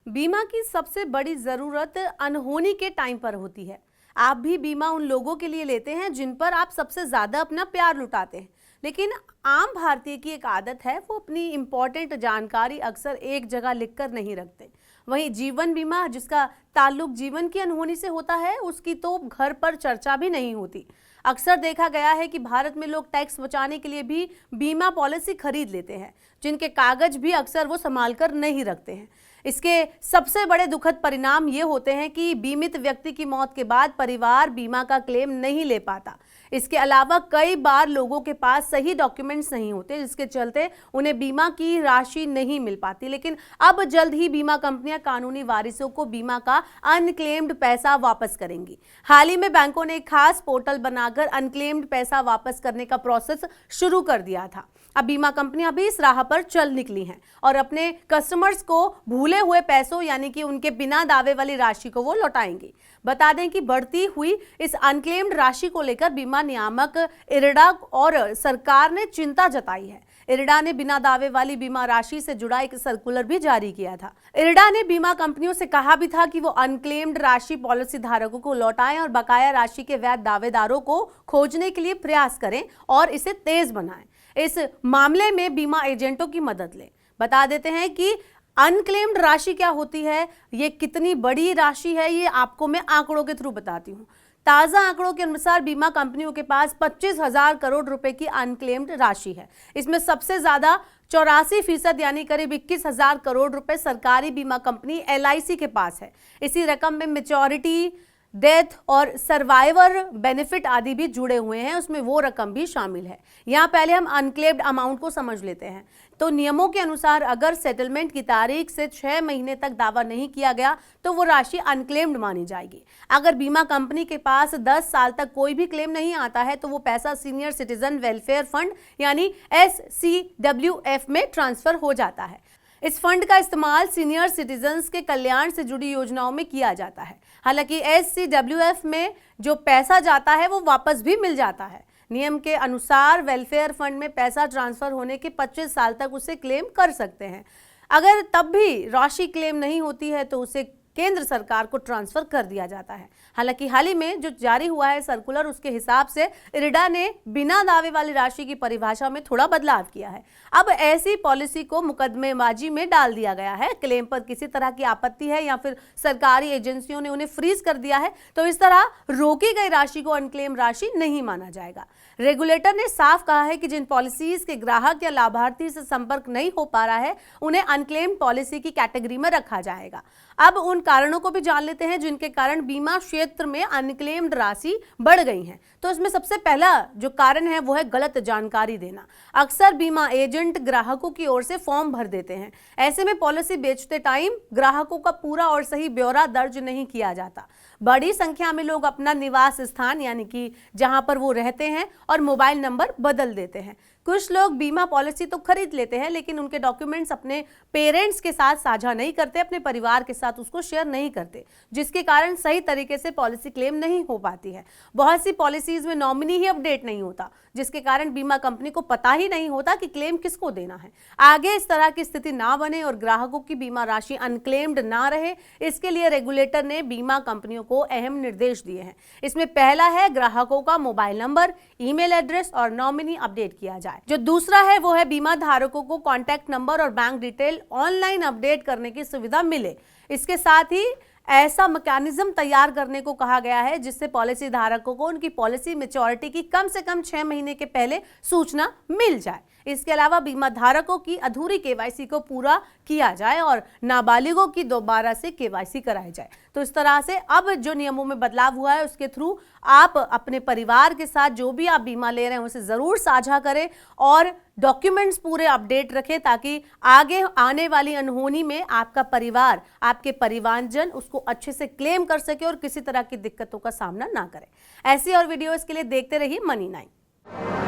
बीमा की सबसे बड़ी जरूरत अनहोनी के टाइम पर होती है। आप भी बीमा उन लोगों के लिए लेते हैं जिन पर आप सबसे ज्यादा अपना प्यार लुटाते हैं, लेकिन आम भारतीय की एक आदत है, वो अपनी इंपॉर्टेंट जानकारी अक्सर एक जगह लिखकर नहीं रखते। वहीं जीवन बीमा, जिसका ताल्लुक जीवन की अनहोनी से होता है, उसकी तो घर पर चर्चा भी नहीं होती। अक्सर देखा गया है कि भारत में लोग टैक्स बचाने के लिए भी बीमा पॉलिसी खरीद लेते हैं, जिनके कागज भी अक्सर वो संभाल कर नहीं रखते हैं। इसके सबसे बड़े दुखद परिणाम ये होते हैं कि बीमित व्यक्ति की मौत के बाद परिवार बीमा का क्लेम नहीं ले पाता। इसके अलावा कई बार लोगों के पास सही डॉक्यूमेंट्स नहीं होते, जिसके चलते उन्हें बीमा की राशि नहीं मिल पाती। लेकिन अब जल्द ही बीमा कंपनियां कानूनी वारिसों को बीमा का अनक्लेम्ड पैसा वापस करेंगी। हाल ही में बैंकों ने एक खास पोर्टल बनाकर अनक्लेम्ड पैसा वापस करने का प्रोसेस शुरू कर दिया था। अब बीमा कंपनियां भी इस राह पर चल निकली हैं और अपने कस्टमर्स को भूले हुए पैसों, यानी कि उनके बिना दावे वाली राशि को वो लौटाएंगी। बता दें कि बढ़ती हुई इस अनक्लेम्ड राशि को लेकर बीमा नियामक इरडा और सरकार ने चिंता जताई है। इरडा ने बिना दावे वाली बीमा राशि से जुड़ा एक सर्कुलर भी जारी किया था। इरडा ने बीमा कंपनियों से कहा भी था कि वो अनक्लेम्ड राशि पॉलिसी धारकों को लौटाएं और बकाया राशि के वैध दावेदारों को खोजने के लिए प्रयास करें और इसे तेज बनाएं। इस मामले में बीमा एजेंटों की मदद लें। बता देते हैं कि अनक्लेम्ड राशि क्या होती है, ये कितनी बड़ी राशि है, ये आपको मैं आंकड़ों के थ्रू बताती हूँ। ताजा आंकड़ों के अनुसार बीमा कंपनियों के पास 25,000 करोड़ रुपए की अनक्लेम्ड राशि है। इसमें सबसे ज्यादा 84% यानी करीब 21,000 करोड़ रुपए सरकारी बीमा कंपनी LIC के पास है। इसी रकम में मैच्योरिटी, डेथ और सर्वाइवर बेनिफिट आदि भी जुड़े हुए हैं, उसमें वो रकम भी शामिल है। यहाँ पहले हम अनक्लेम्ड अमाउंट को समझ लेते हैं। तो नियमों के अनुसार अगर सेटलमेंट की तारीख से 6 महीने तक दावा नहीं किया गया तो वो राशि अनक्लेम्ड मानी जाएगी। अगर बीमा कंपनी के पास 10 साल तक कोई भी क्लेम नहीं आता है तो वो पैसा सीनियर सिटीजन वेलफेयर फंड यानी SCWF में ट्रांसफर हो जाता है। इस फंड का इस्तेमाल सीनियर सिटीजन्स के कल्याण से जुड़ी योजनाओं में किया जाता है। हालांकि SCWF में जो पैसा जाता है वो वापस भी मिल जाता है। नियम के अनुसार वेलफेयर फंड में पैसा ट्रांसफर होने के 25 साल तक उसे क्लेम कर सकते हैं। अगर तब भी राशि क्लेम नहीं होती है तो उसे केंद्र सरकार को ट्रांसफर कर दिया जाता है। हालांकि हाल ही में जो जारी हुआ है सर्कुलर, उसके हिसाब से इरडा ने बिना दावे वाली राशि की परिभाषा में थोड़ा बदलाव किया है। अब ऐसी पॉलिसी को मुकदमेबाजी में डाल दिया गया है। क्लेम पर किसी तरह की आपत्ति है या फिर सरकारी एजेंसियों ने उन्हें फ्रीज कर दिया है तो इस तरह रोकी गई राशि को अनक्लेम राशि नहीं माना जाएगा। रेगुलेटर ने साफ कहा है कि जिन पॉलिसीज के ग्राहक या लाभार्थी से संपर्क नहीं हो पा रहा है उन्हें अनक्लेम पॉलिसी की कैटेगरी में रखा जाएगा। अब उन कारणों को भी जान लेते हैं जिनके कारण बीमा क्षेत्र में अनक्लेम्ड राशि बढ़ गई है। तो इसमें सबसे पहला जो कारण है वो है गलत जानकारी देना। अक्सर बीमा एजेंट ग्राहकों की ओर से फॉर्म भर देते हैं। ऐसे में पॉलिसी बेचते टाइम ग्राहकों का पूरा और सही ब्यौरा दर्ज नहीं किया जाता। बड़ी संख्या में लोग अपना निवास स्थान यानी कि जहां पर वो रहते हैं और मोबाइल नंबर बदल देते हैं। कुछ लोग बीमा पॉलिसी तो खरीद लेते हैं लेकिन उनके डॉक्यूमेंट्स अपने पेरेंट्स के साथ साझा नहीं करते, अपने परिवार के साथ उसको शेयर नहीं करते, जिसके कारण सही तरीके से पॉलिसी क्लेम नहीं हो पाती है। बहुत सी पॉलिसीज में नॉमिनी ही अपडेट नहीं होता, जिसके कारण बीमा कंपनी को पता ही नहीं होता कि क्लेम किसको देना है। आगे इस तरह की स्थिति ना बने और ग्राहकों की बीमा राशि अनक्लेम्ड ना रहे, इसके लिए रेगुलेटर ने बीमा कंपनियों को अहम निर्देश दिए हैं। इसमें पहला है ग्राहकों का मोबाइल नंबर, ईमेल एड्रेस और नॉमिनी अपडेट किया जाए। जो दूसरा है वो है बीमा धारकों को कॉन्टैक्ट नंबर और बैंक डिटेल ऑनलाइन अपडेट करने की सुविधा मिले। इसके साथ ही ऐसा मैकेनिज्म तैयार करने को कहा गया है जिससे पॉलिसी धारकों को उनकी पॉलिसी मैच्योरिटी की कम से कम 6 महीने के पहले सूचना मिल जाए। इसके अलावा बीमा धारकों की अधूरी KYC को पूरा किया जाए और नाबालिगों की दोबारा से KYC कराई जाए। तो इस तरह से अब जो नियमों में बदलाव हुआ है उसके थ्रू आप अपने परिवार के साथ जो भी आप बीमा ले रहे हैं उसे जरूर साझा करें और डॉक्यूमेंट्स पूरे अपडेट रखें ताकि आगे आने वाली अनहोनी में आपका परिवार, आपके परिवारजन उसको अच्छे से क्लेम कर सके और किसी तरह की दिक्कतों का सामना ना करें। ऐसी और वीडियोस के लिए देखते रहिए मनी9।